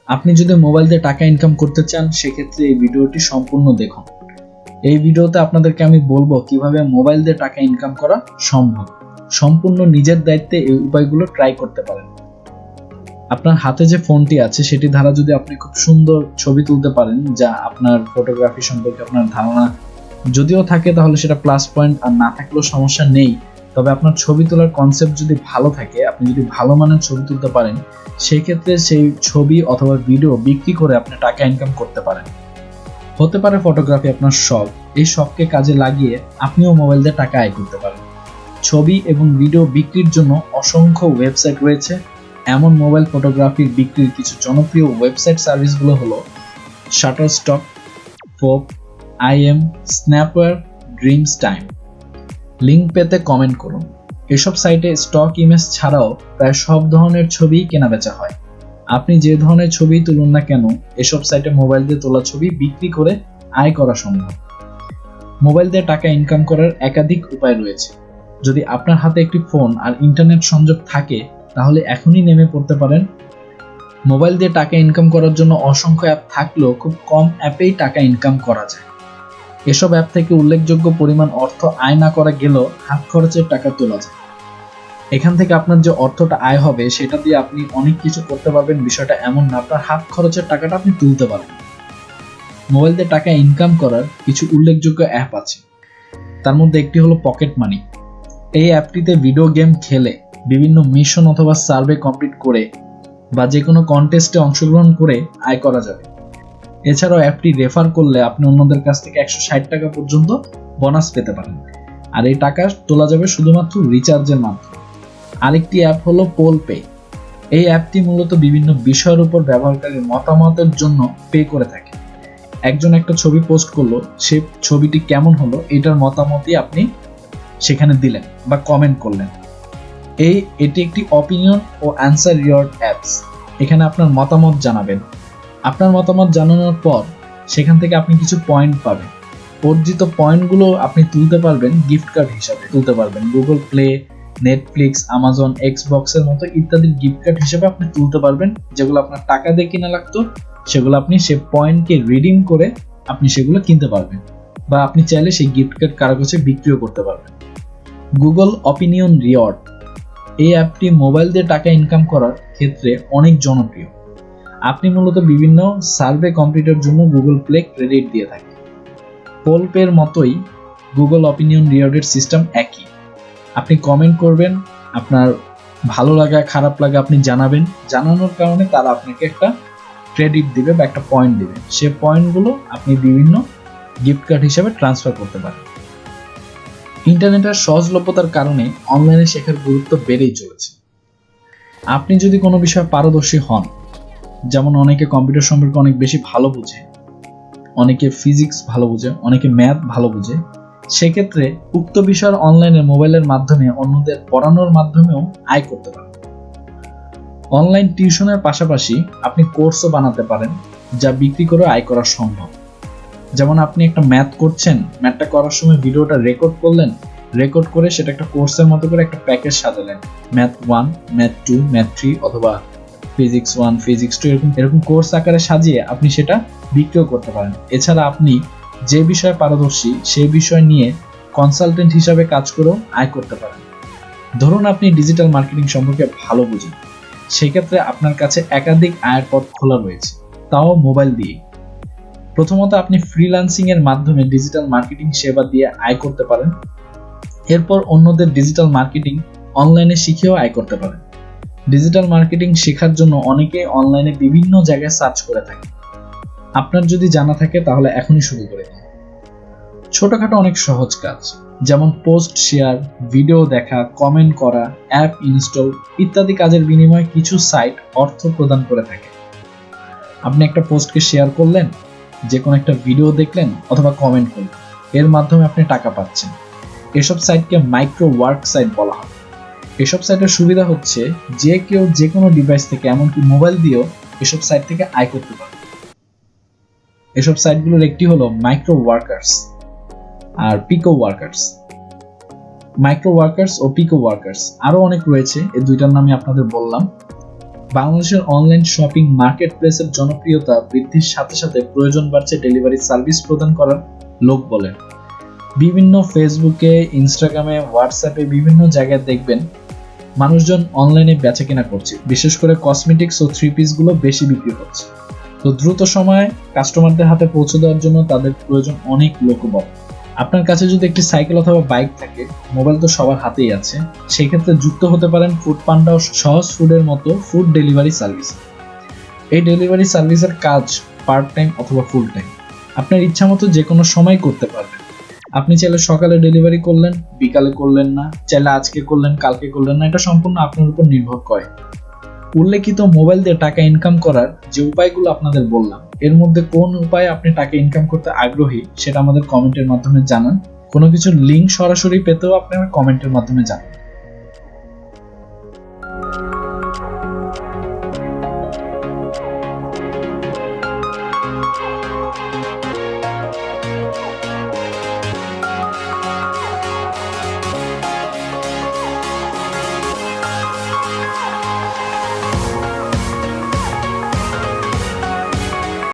আপনি যদি মোবাইল দিয়ে টাকা ইনকাম করতে চান সেক্ষেত্রে এই ভিডিওটি সম্পূর্ণ দেখুন। এই ভিডিওতে আপনাদেরকে আমি বলবো কিভাবে মোবাইল দিয়ে টাকা ইনকাম করা সম্ভব। সম্পূর্ণ নিজের দায়িত্বে এই উপায়গুলো ট্রাই করতে পারেন। আপনার হাতে যে ফোনটি আছে সেটি দ্বারা যদি আপনি খুব সুন্দর ছবি তুলতে পারেন, যা আপনার ফটোগ্রাফি সম্পর্কে আপনার ধারণা যদিও থাকে তাহলে সেটা প্লাস পয়েন্ট, আর না থাকলেও সমস্যা নেই। তবে আপনার ছবি তোলার কনসেপ্ট যদি ভালো থাকে, আপনি যদি ভালো মানের ছবি তুলতে পারেন, সেই ক্ষেত্রে সেই ছবি অথবা ভিডিও বিক্রি করে আপনি টাকা ইনকাম করতে পারেন। হতে পারে ফটোগ্রাফি আপনার শখ, এই শখকে কাজে লাগিয়ে আপনিও মোবাইল দিয়ে টাকা আয় করতে পারেন। ছবি এবং ভিডিও বিক্রির জন্য অসংখ্য ওয়েবসাইট রয়েছে। এমন মোবাইল ফটোগ্রাফির বিক্রির কিছু জনপ্রিয় ওয়েবসাইট সার্ভিসগুলো হলো Shutterstock, folk, IM, snapper, dreams time. Link পেতে কমেন্ট করুন। এসব সাইটে স্টক ইমেজ ছাড়াও প্রায় সব ধরনের ছবি কেনাবেচা হয়। আপনি যে ধরনের ছবি তুলুন না কেন, এসব সাইটে মোবাইল দিয়ে তোলা ছবি বিক্রি করে আয় করা সম্ভব। মোবাইল দিয়ে টাকা ইনকাম করার একাধিক উপায় রয়েছে। যদি আপনার হাতে একটি ফোন আর ইন্টারনেট সংযোগ থাকে তাহলে এখনই নেমে পড়তে পারেন। মোবাইল দিয়ে টাকা ইনকাম করার জন্য অসংখ্য অ্যাপ থাকলেও খুব কম অ্যাপেই টাকা ইনকাম করা যায়। এসব অ্যাপ থেকে উল্লেখযোগ্য পরিমাণ অর্থ আয় না করা গেলেও হাত খরচের টাকা তোলা যায়। এখান থেকে আপনার যে অর্থটা আয় হবে সেটা দিয়ে আপনি অনেক কিছু করতে পারবেন। বিষয়টা এমন না, আপনার হাত খরচের টাকাটা আপনি তুলতে পারবেন। মোবাইল দিয়ে টাকা ইনকাম করার কিছু উল্লেখযোগ্য অ্যাপ আছে। তার মধ্যে একটি হলো পকেট মানি। এই অ্যাপটিতে ভিডিও গেম খেলে, বিভিন্ন মিশন অথবা সার্ভে কমপ্লিট করে বা যে কোনো কন্টেস্টে অংশগ্রহণ করে আয় করা যাবে। এছাড়াও অ্যাপটি রেফার করলে আপনি অন্যদের কাছ থেকে 160 টাকা পর্যন্ত বোনাস পেতে পারেন। আর এই টাকা তোলা যাবে শুধুমাত্র রিচার্জের মাধ্যমে। আরেকটি অ্যাপ হলো পে। এই অ্যাপটি মূলত বিভিন্ন বিষয়ের উপর ব্যবহারকারীর মতামতের জন্য পে করে থাকে। একজন একটা ছবি পোস্ট করলো, সে ছবিটি কেমন হলো এটার মতামতই আপনি সেখানে দিলেন বা কমেন্ট করলেন। এটি একটি অপিনিয়ন ও অ্যান্সার রিওয়ার্ড অ্যাপস। এখানে আপনার মতামত জানাবেন। আপনার মতামত জানানোর পর সেখান থেকে আপনি কিছু পয়েন্ট পাবেন। অর্জিত পয়েন্টগুলো আপনি তুলতে পারবেন গিফট কার্ড হিসাবে, তুলতে পারবেন গুগল প্লে, নেটফ্লিক্স, আমাজন, এক্সবক্সের মতো ইত্যাদির গিফট কার্ড হিসেবে আপনি তুলতে পারবেন। যেগুলো আপনার টাকা দিয়ে কিনা লাগতো সেগুলো আপনি সে পয়েন্টকে রিডিম করে আপনি সেগুলো কিনতে পারবেন, বা আপনি চাইলে সেই গিফট কার্ড কারো কাছে বিক্রিও করতে পারবেন। গুগল অপিনিয়ন রিওয়ার্ড, এই অ্যাপটি মোবাইল দিয়ে টাকা ইনকাম করার ক্ষেত্রে অনেক জনপ্রিয়। আপনি মূলত বিভিন্ন সার্ভে কমপ্লিটের জন্য গুগল প্লে ক্রেডিট দিয়ে থাকে। পের মতোই গুগল অপিনিয়ন রিওয়ার্ডের সিস্টেম একই। আপনি কমেন্ট করবেন, আপনার ভালো লাগা খারাপ লাগা আপনি জানাবেন। জানানোর কারণে তারা আপনাকে একটা ক্রেডিট দিবে বা একটা পয়েন্ট দিবে। সে পয়েন্টগুলো আপনি বিভিন্ন গিফট কার্ড হিসেবে ট্রান্সফার করতে পারেন। ইন্টারনেটের সহজলভ্যতার কারণে অনলাইনে শেখার গুরুত্ব বেড়েই চলেছে। আপনি যদি কোনো বিষয়ে পারদর্শী হন, যেমন অনেকে কম্পিউটার সম্পর্কে অনেক বেশি ভালো বুঝে, অনেকে ফিজিক্স ভালো বুঝে, অনেকে ম্যাথ ভালো বুঝে, সেক্ষেত্রে উক্ত বিষয়ের অনলাইনে মোবাইলের মাধ্যমে অন্যদের পড়ানোর মাধ্যমেও আয় করতে পারেন। অনলাইন টিউশনের পাশাপাশি আপনি কোর্সও বানাতে পারেন, যা বিক্রি করে আয় করা সম্ভব। যেমন আপনি একটা ম্যাথ করছেন, ম্যাথটা করার সময় ভিডিওটা রেকর্ড করলেন, রেকর্ড করে সেটা একটা কোর্সের মতো করে একটা প্যাকেজ সাজালেন। ম্যাথ 1, ম্যাথ 2, ম্যাথ 3 অথবা ফিজিক্স 1, ফিজিক্স 2 এরকম কোর্স আকারে সাজিয়ে আপনি সেটা বিক্রিও করতে পারেন। এছাড়া আপনি যে বিষয়ে পারদর্শী সেই বিষয় নিয়ে কনসালটেন্ট হিসাবে কাজ করেও আয় করতে পারেন। ধরুন আপনি ডিজিটাল মার্কেটিং সম্পর্কে ভালো বুঝেন, সেক্ষেত্রে আপনার কাছে একাধিক আয়ের পথ খোলা রয়েছে, তাও মোবাইল দিয়ে। প্রথমত আপনি ফ্রিল্যান্সিং এর মাধ্যমে ডিজিটাল মার্কেটিং সেবা দিয়ে আয় করতে পারেন। এরপর অন্যদের ডিজিটাল মার্কেটিং অনলাইনে শিখেও আয় করতে পারেন। ডিজিটাল মার্কেটিং শেখার জন্য অনেকে অনলাইনে বিভিন্ন জায়গায় সার্চ করে থাকে। আপনার যদি জানা থাকে তাহলে এখনই শুরু করে দিন। ছোটখাটো অনেক সহজ কাজ, যেমন পোস্ট শেয়ার, ভিডিও দেখা, কমেন্ট করা, অ্যাপ ইনস্টল ইত্যাদি কাজের বিনিময়ে কিছু সাইট অর্থ প্রদান করে থাকে। আপনি একটা পোস্টকে শেয়ার করলেন, যে কোনো একটা ভিডিও দেখলেন অথবা কমেন্ট করলেন, এর মাধ্যমে আপনি টাকা পাচ্ছেন। এসব সাইটকে মাইক্রো ওয়ার্ক সাইট বলা হয়। এসব সাইটের সুবিধা হচ্ছে যে কেউ যে কোনো ডিভাইস থেকে, এমনকি মোবাইল দিয়েও এসব সাইট থেকে আয় করতে পারে। এসব সাইটগুলোর একটি হলো মাইক্রো ওয়ার্কার্স আর পিকো ওয়ার্কার্স। মাইক্রো ওয়ার্কার্স ও পিকো ওয়ার্কার্স আরো অনেক রয়েছে, এই দুইটার নামই আপনাদের বললাম। বাংলাদেশের অনলাইন শপিং মার্কেট প্লেসের জনপ্রিয়তা বৃদ্ধির সাথে সাথে প্রয়োজন বাড়ছে ডেলিভারি সার্ভিস প্রদান করার লোক বলে। বিভিন্ন ফেসবুকে, ইনস্টাগ্রামে, হোয়াটসঅ্যাপে বিভিন্ন জায়গায় দেখবেন মানুষজন অনলাইনে বেচাকেনা করছে, বিশেষ করে কসমেটিক্স ও থ্রি পিসগুলো বেশি বিক্রি হচ্ছে। তো দ্রুত সময়ে কাস্টমারদের হাতে পৌঁছে দেওয়ার জন্য তাদের প্রয়োজন অনেক লোকবল। আপনার কাছে যদি একটি সাইকেল অথবা বাইক থাকে, মোবাইল তো সবার হাতেই আছে, সেই ক্ষেত্রে যুক্ত হতে পারেন ফুড পান্ডা ও সহজ ফুডের মতো ফুড ডেলিভারি সার্ভিস। এই ডেলিভারি সার্ভিসের কাজ পার্ট টাইম অথবা ফুল টাইম, আপনার ইচ্ছা মতো যে কোনো সময় করতে পারবেন। আপনি চাইলে সকালে ডেলিভারি করলেন, বিকালে করলেন না, চাইলে আজকে করলেন, কালকে করলেন না, এটা সম্পূর্ণ আপনার উপর নির্ভর করে। উল্লেখিত মোবাইল দিয়ে টাকা ইনকাম করার যে উপায়গুলো আপনাদের বললাম, এর মধ্যে কোন উপায়ে আপনি টাকা ইনকাম করতে আগ্রহী সেটা আমাদের কমেন্টের মাধ্যমে জানান। কোনো কিছুর লিঙ্ক সরাসরি পেতেও আপনারা কমেন্টের মাধ্যমে জানান।